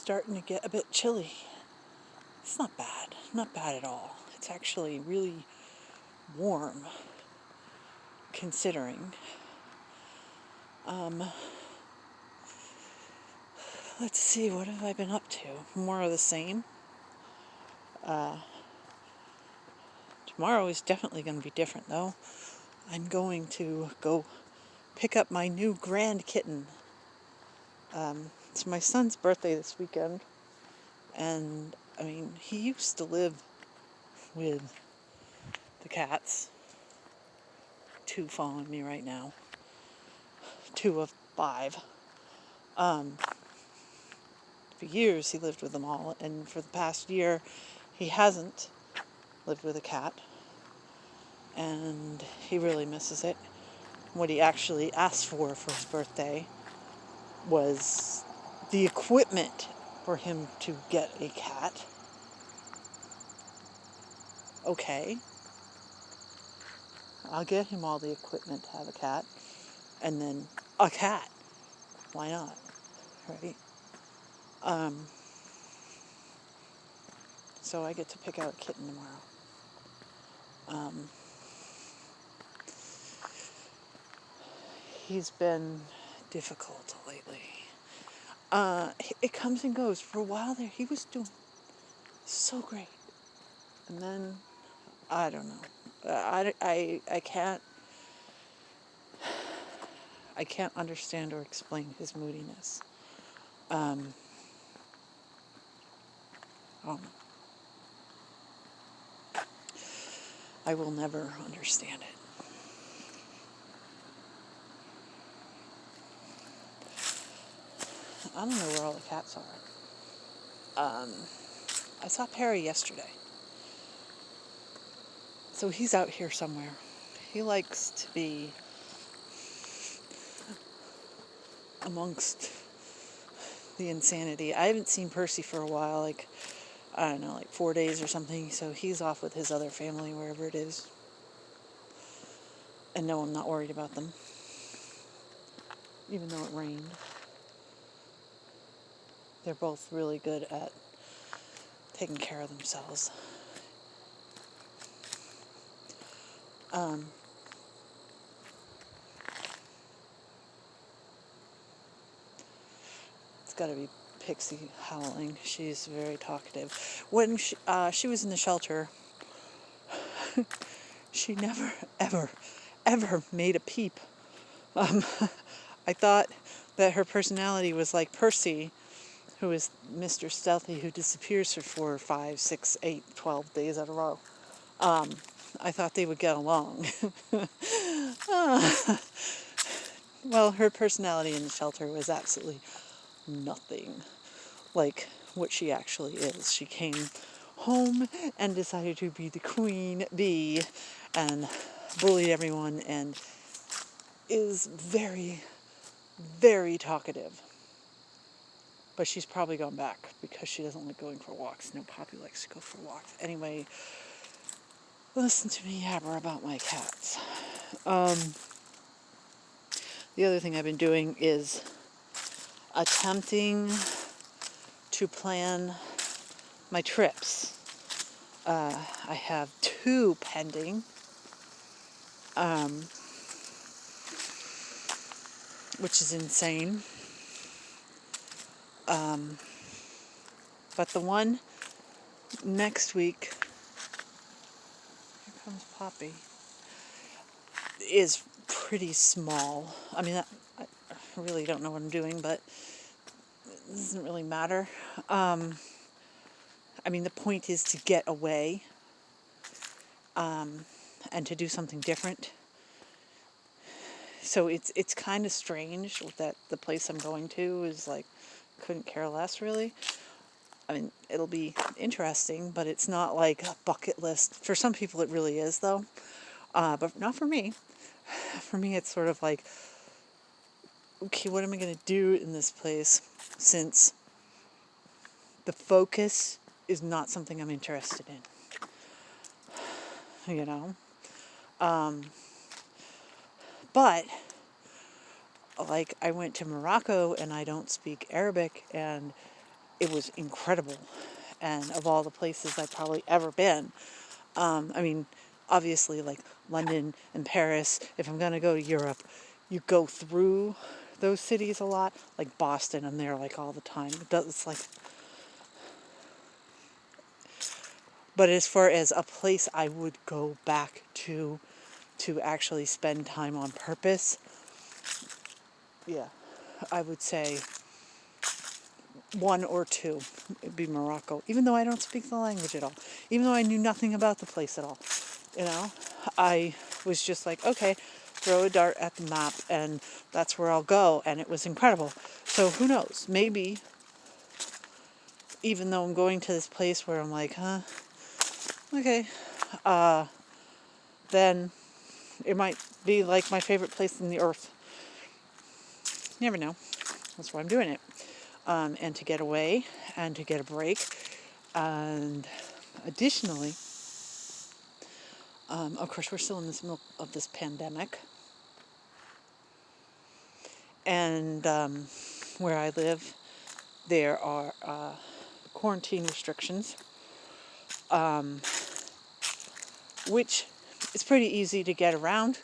starting to get a bit chilly. It's not bad at all. It's actually really warm, considering. Let's see, what have I been up to? More of the same. Tomorrow is definitely going to be different, though. I'm going to go pick up my new grand kitten. It's my son's birthday this weekend, and I mean, he used to live with the cats. 2 following me right now. 2 of 5. For years he lived with them all, and for the past year he hasn't lived with a cat, and he really misses it. What he actually asked for his birthday was the equipment for him to get a cat. Okay, I'll get him all the equipment to have a cat, and then a cat. Why not? Right? So I get to pick out a kitten tomorrow. He's been difficult lately. It comes and goes. For a while there, he was doing so great. And then, I don't know. I can't understand or explain his moodiness. I will never understand it. I don't know where all the cats are. I saw Perry yesterday. So he's out here somewhere. He likes to be amongst the insanity. I haven't seen Percy for a while, like 4 days or something, so he's off with his other family, wherever it is. And no, I'm not worried about them, even though it rained. They're both really good at taking care of themselves. It's got to be Pixie howling. She's very talkative. When she was in the shelter, she never, ever made a peep. I thought that her personality was like Percy, who is Mr. Stealthy, who disappears for 4, 5, 6, 8, 12 days in a row. I thought they would get along. Well, her personality in the shelter was absolutely nothing like what she actually is. She came home and decided to be the queen bee and bullied everyone and is very, very talkative. But she's probably gone back because she doesn't like going for walks. No puppy likes to go for walks. Anyway, listen to me yabber about my cats. The other thing I've been doing is attempting to plan my trips. I have 2 pending. Which is insane. But the one next week, here comes Poppy, is pretty small. I mean, I really don't know what I'm doing, but it doesn't really matter. I mean, the point is to get away and to do something different. So it's kind of strange that the place I'm going to is like, couldn't care less, really. I mean, it'll be interesting, but it's not like a bucket list. For some people it really is, though. But not for me. For me, it's sort of like, okay, what am I going to do in this place, since the focus is not something I'm interested in, you know? But, like, I went to Morocco and I don't speak Arabic, and it was incredible. And of all the places I've probably ever been, I mean, obviously, like London and Paris, if I'm going to go to Europe, you go through those cities a lot. Like Boston, I'm there like all the time. It's like, but as far as a place I would go back to actually spend time on purpose, yeah, I would say one or two. It'd be Morocco, even though I don't speak the language at all, even though I knew nothing about the place at all. You know, I was just like, okay, throw a dart at the map and that's where I'll go. And it was incredible. So who knows? Maybe, even though I'm going to this place where I'm like, huh, okay, then it might be like my favorite place on the earth. You never know. That's why I'm doing it. And to get away and to get a break. And additionally, of course, we're still in this middle of this pandemic. And where I live, there are quarantine restrictions, which is pretty easy to get around.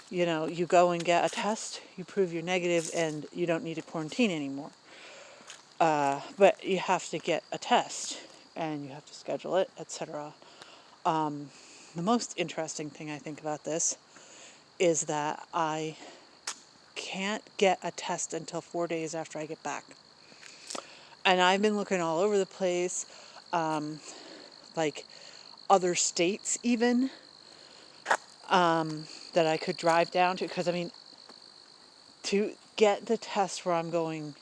You know, you go and get a test, you prove you're negative, and you don't need to quarantine anymore. But you have to get a test, and you have to schedule it, etc. The most interesting thing I think about this is that I can't get a test until 4 days after I get back. And I've been looking all over the place, like other states even, that I could drive down to. Because, I mean, to get the test where I'm going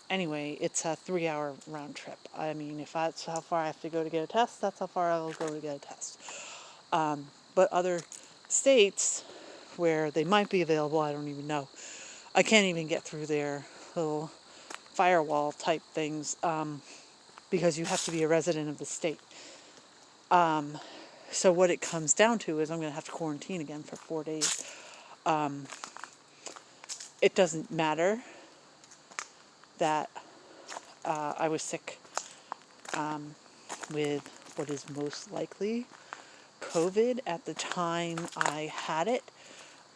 anyway, it's a 3-hour round trip. I mean, if that's how far I have to go to get a test, that's how far I'll go to get a test. But other states where they might be available, I don't even know. I can't even get through their little firewall type things, because you have to be a resident of the state. So what it comes down to is I'm going to have to quarantine again for 4 days. It doesn't matter that I was sick with what is most likely COVID at the time I had it.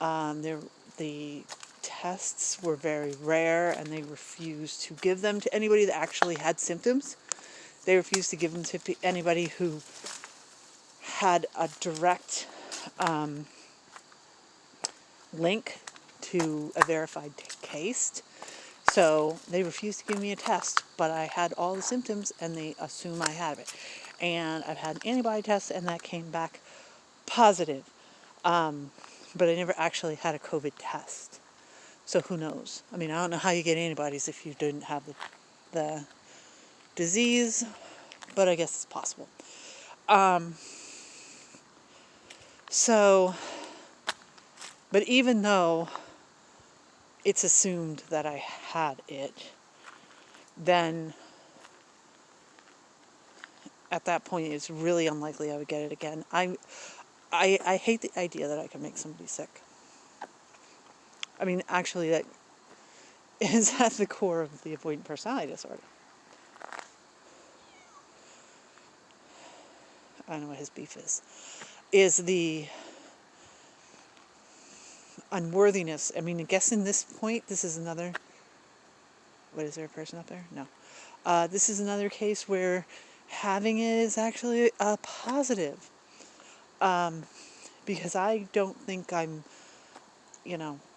The tests were very rare, and they refused to give them to anybody that actually had symptoms. They refused to give them to anybody who had a direct link to a verified case. So they refused to give me a test, but I had all the symptoms and they assume I have it. And I've had an antibody test and that came back positive. But I never actually had a COVID test. So who knows? I mean, I don't know how you get antibodies if you didn't have the disease, but I guess it's possible. So, but even though it's assumed that I had it, then at that point it's really unlikely I would get it again. I hate the idea that I can make somebody sick. I mean, actually, that is at the core of the avoidant personality disorder. I don't know what his beef is the unworthiness. I mean, I guess in this point, this is another, what, is there a person up there? No. This is another case where having it is actually a positive. Because I don't think I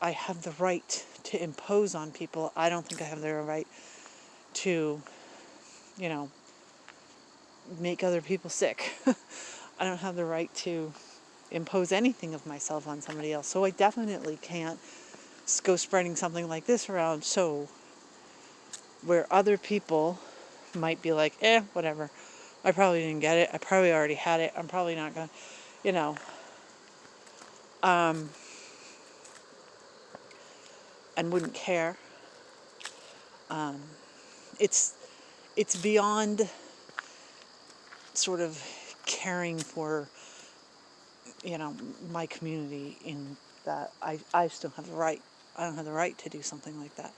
have the right to impose on people. I don't think I have the right to, make other people sick. I don't have the right to impose anything of myself on somebody else. So I definitely can't go spreading something like this around. So where other people might be like, whatever. I probably didn't get it. I probably already had it. I'm probably not going to, and wouldn't care. It's beyond sort of caring for, my community, in that I still have the right. I don't have the right to do something like that.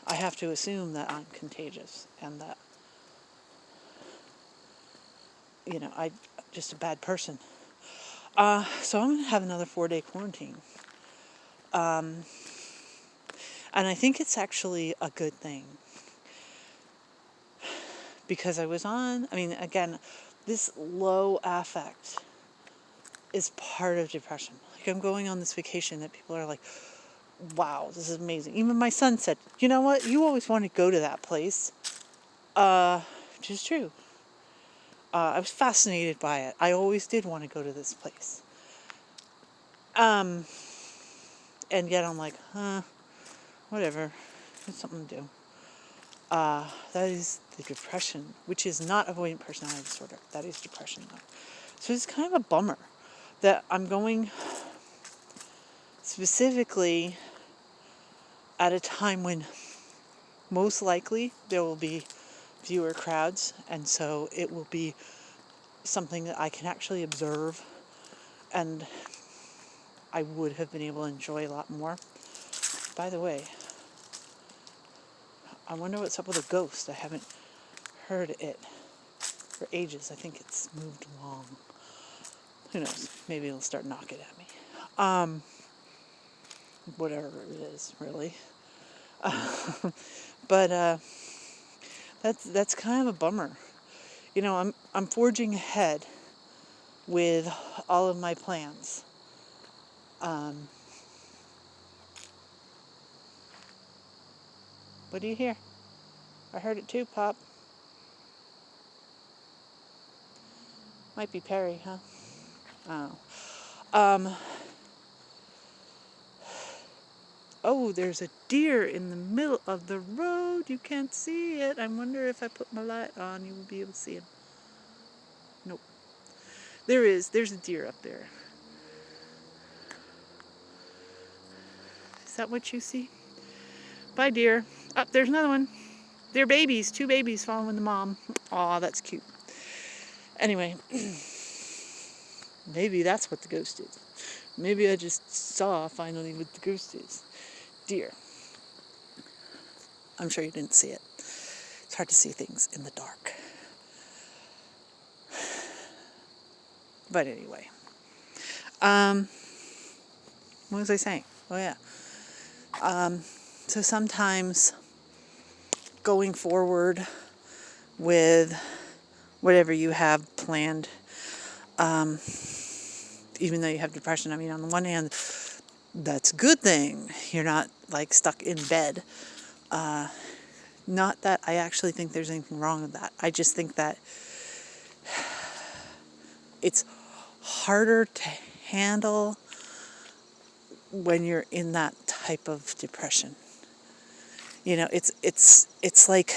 I have to assume that I'm contagious and that, I'm just a bad person. So I'm going to have another 4-day quarantine. And I think it's actually a good thing. Because again, this low affect is part of depression. Like, I'm going on this vacation that people are like, wow, this is amazing. Even my son said, you know what? You always want to go to that place. Which is true. I was fascinated by it. I always did want to go to this place. And yet I'm like, whatever. It's something to do. That is the depression, which is not avoidant personality disorder. That is depression, though. So it's kind of a bummer that I'm going specifically at a time when most likely there will be fewer crowds, and so it will be something that I can actually observe, and I would have been able to enjoy a lot more. By the way, I wonder what's up with a ghost. I haven't heard it for ages. I think it's moved along. Who knows? Maybe it'll start knocking at me. Whatever it is, really. But that's kind of a bummer. I'm forging ahead with all of my plans. What do you hear? I heard it too, Pop. Might be Perry, huh? Oh. Oh, there's a deer in the middle of the road. You can't see it. I wonder if I put my light on, you will be able to see him. Nope. There's a deer up there. Is that what you see? Bye, deer. Oh, there's another one. They're babies. 2 babies following the mom. Aw, that's cute. Anyway, maybe that's what the ghost is. Maybe I just saw finally what the ghost is. Deer. I'm sure you didn't see it. It's hard to see things in the dark. But anyway. What was I saying? Oh, yeah. So sometimes going forward with whatever you have planned, even though you have depression, on the one hand, that's a good thing. You're not like stuck in bed. Not that I actually think there's anything wrong with that. I just think that it's harder to handle when you're in that type of depression. It's like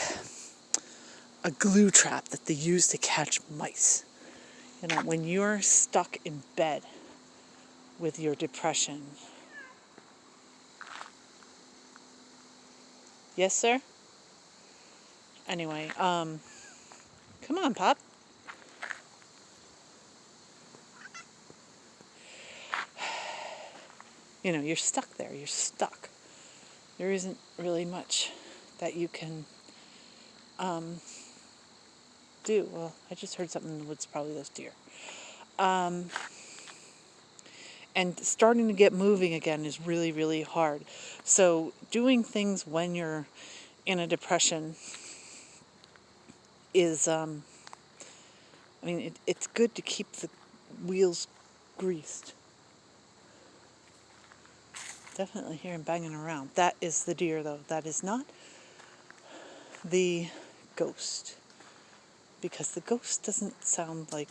a glue trap that they use to catch mice. When you're stuck in bed with your depression. Yes, sir? Anyway, come on, Pop. You're stuck there. You're stuck. There isn't really much that you can do. Well, I just heard something in the woods, probably those deer. And starting to get moving again is really, really hard. So doing things when you're in a depression is, it's good to keep the wheels greased. Definitely hear him banging around. That is the deer, though. That is not the ghost. Because the ghost doesn't sound like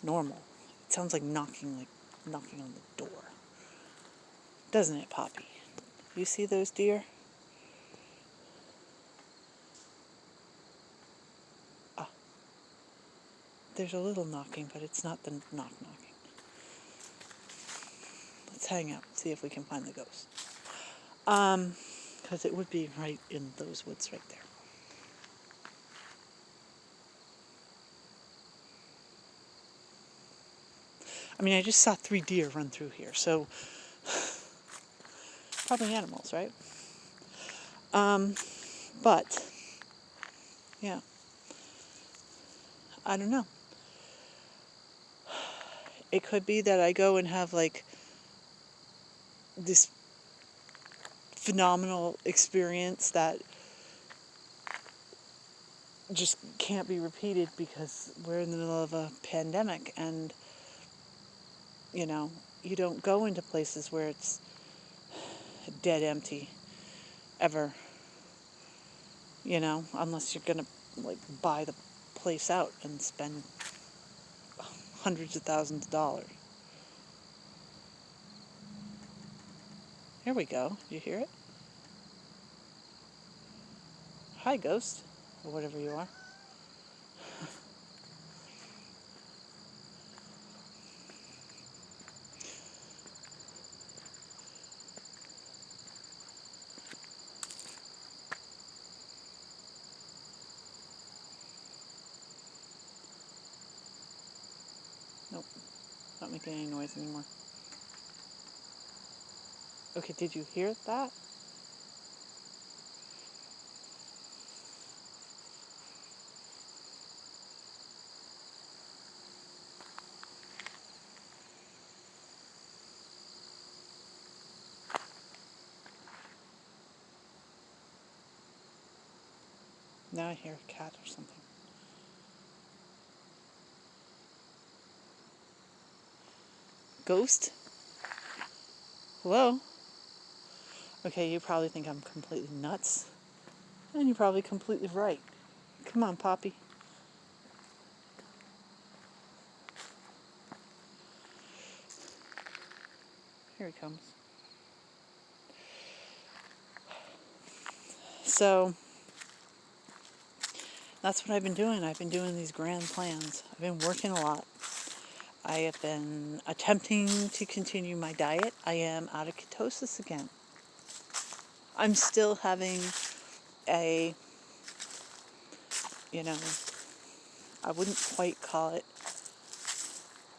normal. It sounds like knocking on the door. Doesn't it, Poppy? You see those deer? Ah. There's a little knocking, but it's not the knocking. Let's hang out, see if we can find the ghost. Because it would be right in those woods right there. I just saw 3 deer run through here, so probably animals, right? But, yeah, I don't know. It could be that I go and have like this phenomenal experience that just can't be repeated because we're in the middle of a pandemic, and you know, you don't go into places where it's dead empty ever, unless you're gonna like buy the place out and spend hundreds of thousands of dollars. Here we go. You hear it? Hi, ghost, or whatever you are. Nope, not making any noise anymore. Okay, did you hear that? Now I hear a cat or something. Ghost? Hello? Okay, you probably think I'm completely nuts. And you're probably completely right. Come on, Poppy. Here he comes. So, that's what I've been doing. I've been doing these grand plans. I've been working a lot. I have been attempting to continue my diet. I am out of ketosis again. I'm still having a, you know, I wouldn't quite call it,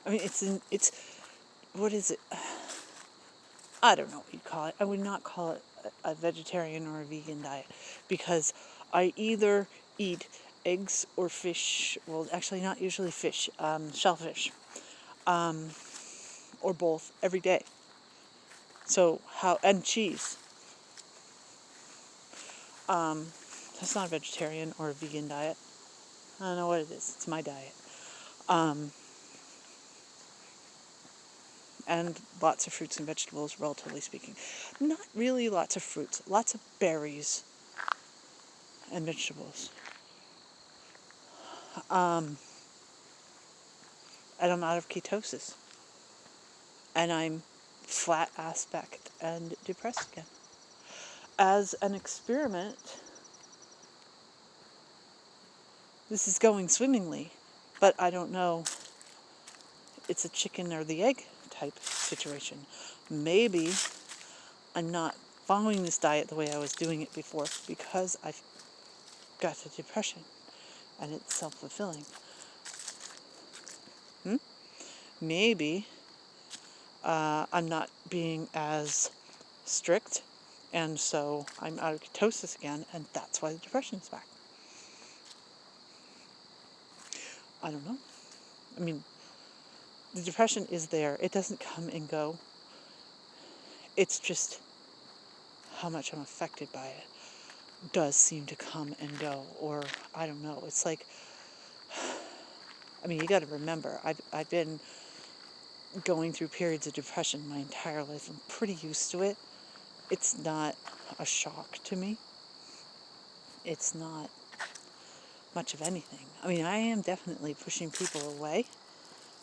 I mean, what is it? I don't know what you'd call it. I would not call it a vegetarian or a vegan diet, because I either eat eggs or fish, well, actually not usually fish, shellfish, or both every day. So and cheese. That's not a vegetarian or a vegan diet. I don't know what it is. It's my diet. And lots of fruits and vegetables, relatively speaking. Not really lots of fruits. Lots of berries and vegetables. And I'm out of ketosis. And I'm flat aspect and depressed again. As an experiment, this is going swimmingly, but I don't know. It's a chicken or the egg type situation. Maybe I'm not following this diet the way I was doing it before because I've got the depression and it's self-fulfilling. Maybe I'm not being as strict, and so I'm out of ketosis again, and that's why the depression is back. I don't know. I mean, the depression is there. It doesn't come and go. It's just how much I'm affected by it does seem to come and go, or I don't know. It's like, I mean, you got to remember, I've been going through periods of depression my entire life. I'm pretty used to it. It's not a shock to me. It's not much of anything. I mean, I am definitely pushing people away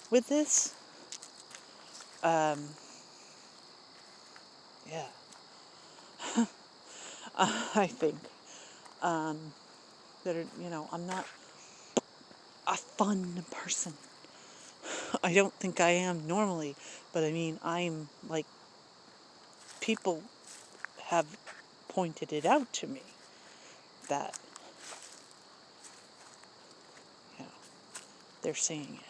with this. Yeah. I think that, I'm not a fun person. I don't think I am normally, but I mean, I'm like, people have pointed it out to me that, they're seeing it.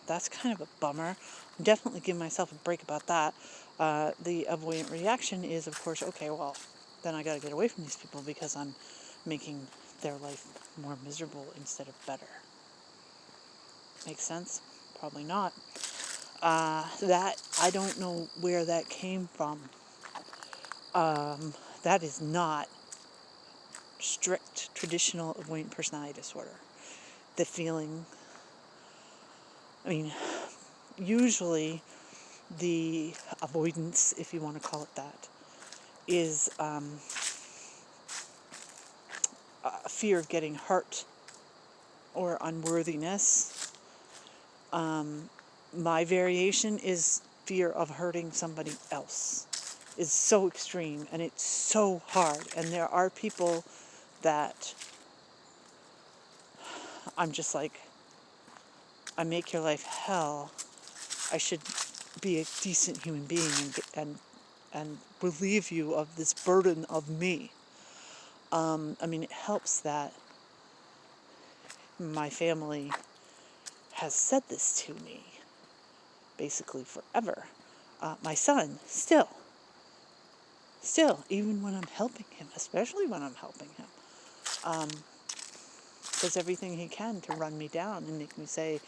That's kind of a bummer. I'm definitely giving myself a break about that. The avoidant reaction is, of course, okay, well, then I got to get away from these people because I'm making their life more miserable instead of better. Make sense? Probably not. That, I don't know where that came from. That is not strict traditional avoidant personality disorder. The feeling, I mean, usually the avoidance, if you want to call it that, is a fear of getting hurt or unworthiness. My variation is fear of hurting somebody else. Is so extreme and it's so hard. And there are people that I'm just like, I make your life hell. I should be a decent human being and relieve you of this burden of me. I mean, it helps that my family has said this to me basically forever. My son, still, even when I'm helping him, especially when I'm helping him, does everything he can to run me down and make me say,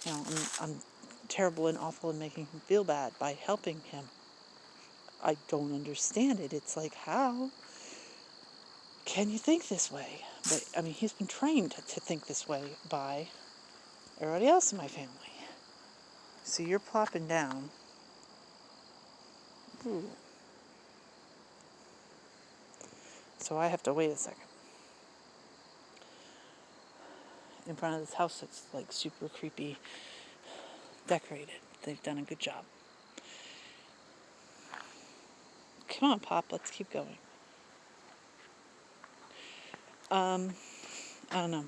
you know, I'm terrible and awful and making him feel bad by helping him. I don't understand it. It's like, how can you think this way? But, I mean, he's been trained to think this way by everybody else in my family. So you're plopping down. Ooh. So I have to wait a second. In front of this house that's like super creepy decorated. They've done a good job. Come on, Pop, let's keep going. I don't know.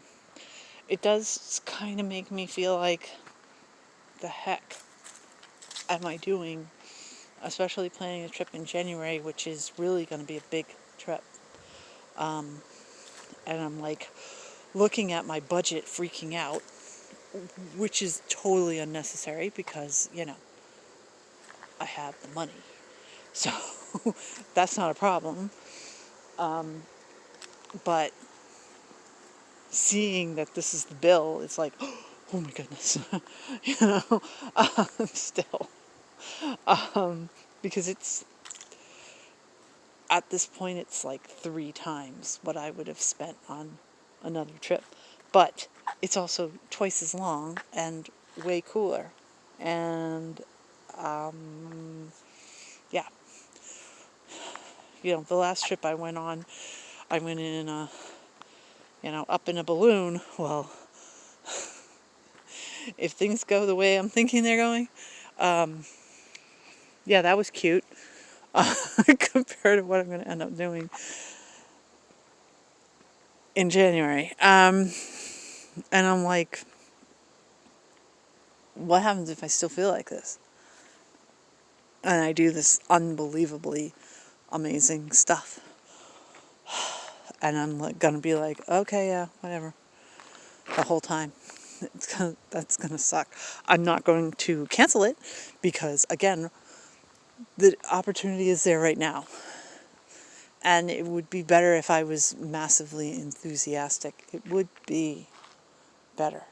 It does kind of make me feel like, the heck am I doing? Especially planning a trip in January, which is really going to be a big trip. And I'm like looking at my budget, freaking out, which is totally unnecessary because, you know, I have the money. So that's not a problem. But seeing that this is the bill, it's like, oh my goodness, you know, still. Because it's, at this point, it's like 3 times what I would have spent on another trip. But it's also twice as long and way cooler. And, yeah. You know, the last trip I went on, I went in a, you know, up in a balloon. Well, if things go the way I'm thinking they're going, yeah, that was cute. Compared to what I'm going to end up doing in January. And I'm like, what happens if I still feel like this? And I do this unbelievably amazing stuff. And I'm going to be like, okay, yeah, whatever. The whole time. That's going to suck. I'm not going to cancel it because, again, the opportunity is there right now. And it would be better if I was massively enthusiastic. It would be better.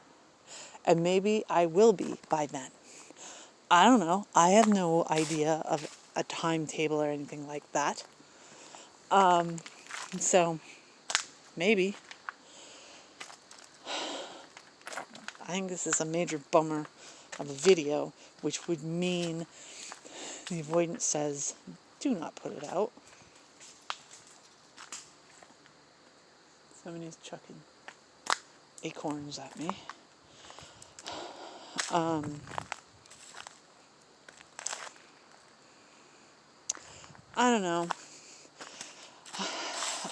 And maybe I will be by then. I don't know. I have no idea of a timetable or anything like that. So, maybe. I think this is a major bummer of a video, which would mean the avoidance says, do not put it out. Somebody's chucking acorns at me. I don't know.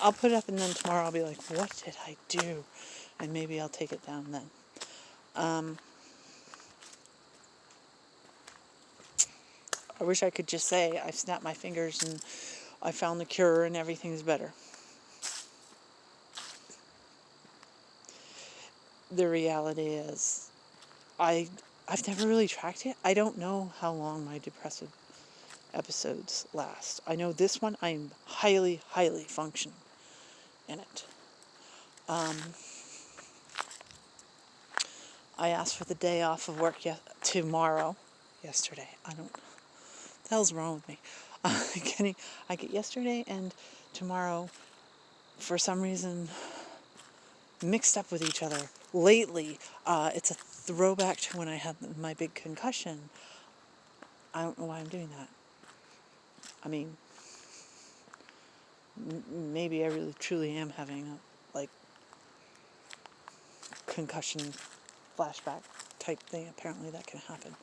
I'll put it up and then tomorrow I'll be like, what did I do? And maybe I'll take it down then. I wish I could just say I snapped my fingers and I found the cure and everything's better. The reality is, I've never really tracked it. I don't know how long my depressive episodes last. I know this one I'm highly, highly functioning in it. I asked for the day off of work tomorrow. Yesterday. What the hell's wrong with me? I get yesterday and tomorrow, for some reason, mixed up with each other. Lately, it's a throwback to when I had my big concussion. I don't know why I'm doing that. I mean, maybe I really truly am having a, like, concussion flashback type thing. Apparently that can happen.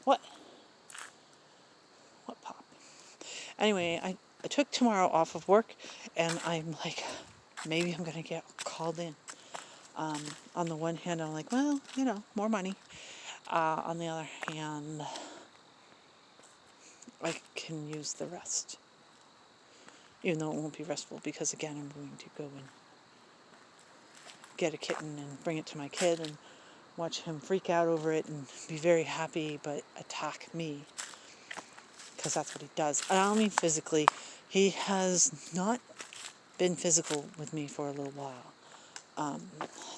What? What pop? Anyway, I took tomorrow off of work, and I'm like, maybe I'm going to get called in. On the one hand, I'm like, well, more money. On the other hand, I can use the rest. Even though it won't be restful, because again, I'm going to go and get a kitten and bring it to my kid and watch him freak out over it and be very happy, but attack me. Because that's what he does. I don't mean physically. He has not been physical with me for a little while.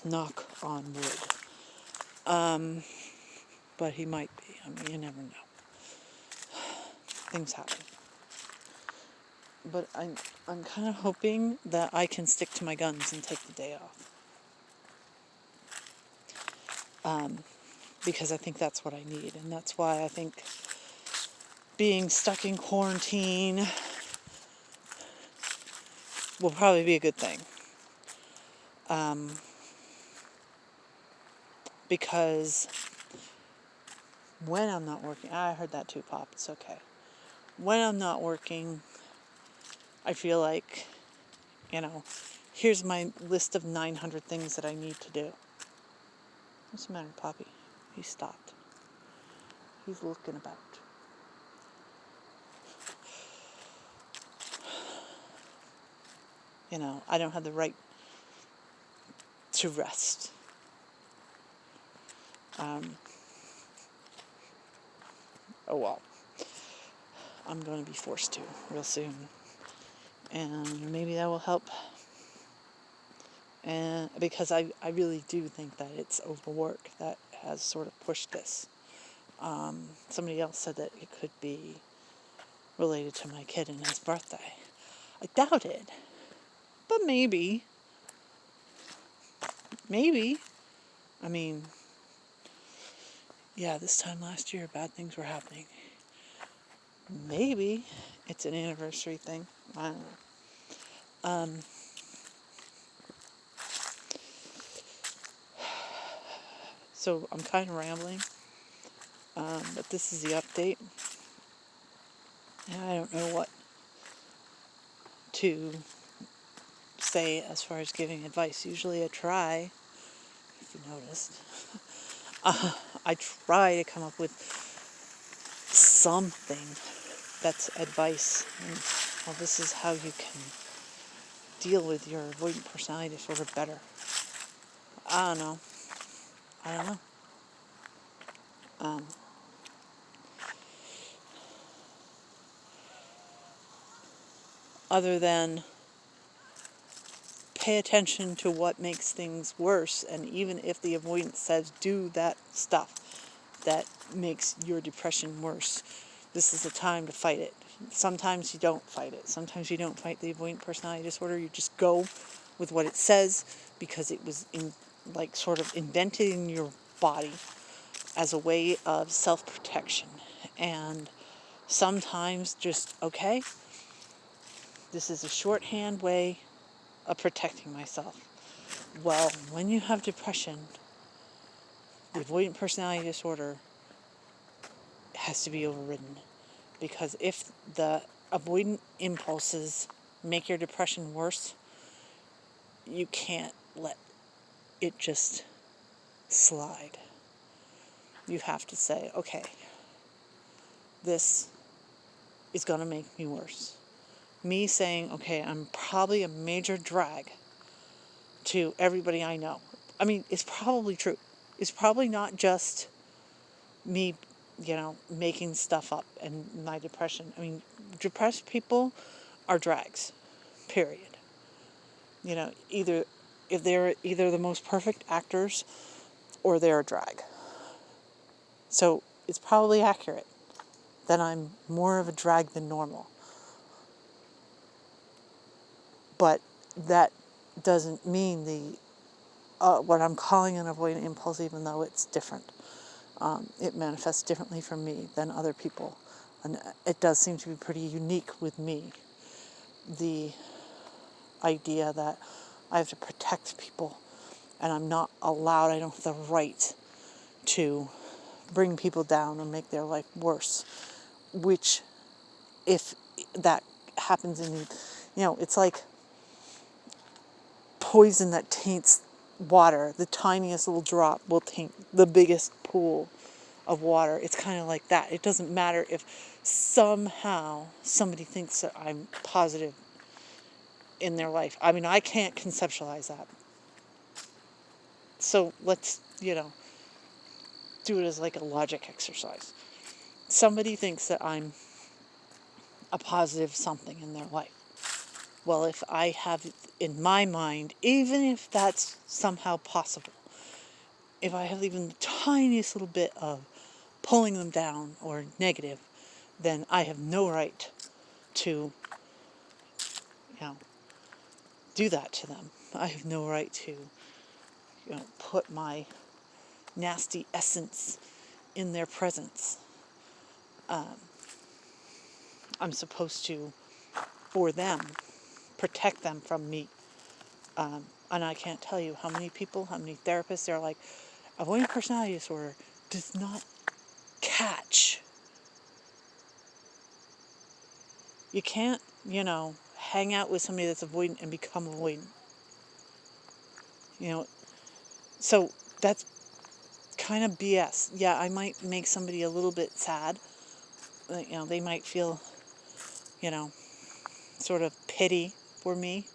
Knock on wood. But he might be. I mean, you never know. Things happen. But I'm kind of hoping that I can stick to my guns and take the day off. Because I think that's what I need. And that's why I think being stuck in quarantine will probably be a good thing. Because when I'm not working, I heard that too, Pop, it's okay. When I'm not working, I feel like, here's my list of 900 things that I need to do. What's the matter, Poppy? He stopped. He's looking about. I don't have the right to rest. Oh well. I'm going to be forced to real soon. And maybe that will help. And because I really do think that it's overwork that has sort of pushed this. Somebody else said that it could be related to my kid and his birthday. I doubt it. But maybe. Maybe. I mean, yeah, this time last year, bad things were happening. Maybe it's an anniversary thing. I don't know. So I'm kind of rambling. But this is the update. And I don't know what to say as far as giving advice. Usually I try, if you noticed. I try to come up with something that's advice. And, well, this is how you can deal with your avoidant personality disorder better. I don't know. Other than pay attention to what makes things worse, and even if the avoidance says do that stuff that makes your depression worse, this is the time to fight it. Sometimes you don't fight it. Sometimes you don't fight the avoidant personality disorder. You just go with what it says because it was sort of invented in your body as a way of self-protection. And sometimes just, okay, this is a shorthand way of protecting myself. Well, when you have depression, the avoidant personality disorder has to be overridden. Because if the avoidant impulses make your depression worse, you can't let it just slide. You have to say, okay, this is going to make me worse. Me saying, okay, I'm probably a major drag to everybody I know. I mean, it's probably true. is probably not just me, making stuff up and my depression. I mean, depressed people are drags, period. Either if they're either the most perfect actors or they're a drag. So it's probably accurate that I'm more of a drag than normal. But that doesn't mean what I'm calling an avoidant impulse, even though it's different. It manifests differently from me than other people. And it does seem to be pretty unique with me. The idea that I have to protect people and I'm not allowed, I don't have the right to bring people down and make their life worse. Which, if that happens it's like poison that taints water. The tiniest little drop will taint the biggest pool of water. It's kind of like that. It doesn't matter if somehow somebody thinks that I'm positive in their life. I mean, I can't conceptualize that. So let's, do it as like a logic exercise. Somebody thinks that I'm a positive something in their life. Well, if I have in my mind, even if that's somehow possible, if I have even the tiniest little bit of pulling them down or negative, then I have no right to, do that to them. I have no right to, put my nasty essence in their presence. I'm supposed to, for them, protect them from me. And I can't tell you how many people, how many therapists, they're like, avoidant personality disorder does not catch. You can't, hang out with somebody that's avoidant and become avoidant. So that's kind of BS. Yeah, I might make somebody a little bit sad. They might feel, you know, sort of pity for me.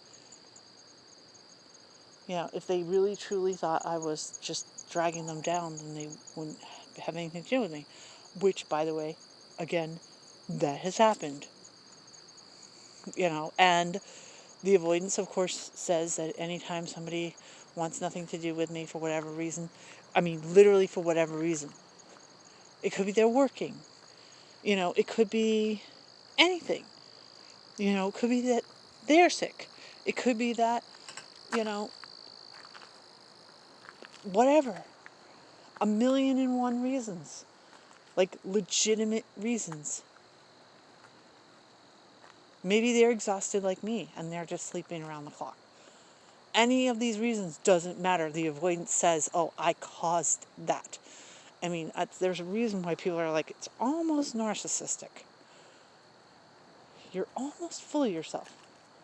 If they really truly thought I was just dragging them down, then they wouldn't have anything to do with me. Which, by the way, again, that has happened. And the avoidance, of course, says that anytime somebody wants nothing to do with me for whatever reason, I mean, literally for whatever reason, it could be they're working, it could be anything, it could be that they're sick, it could be that, you know, whatever, a million and one reasons, like legitimate reasons. Maybe they're exhausted like me and they're just sleeping around the clock. Any of these reasons doesn't matter. The avoidance says, oh, I caused that. I mean, there's a reason why people are like, it's almost narcissistic. You're almost full of yourself.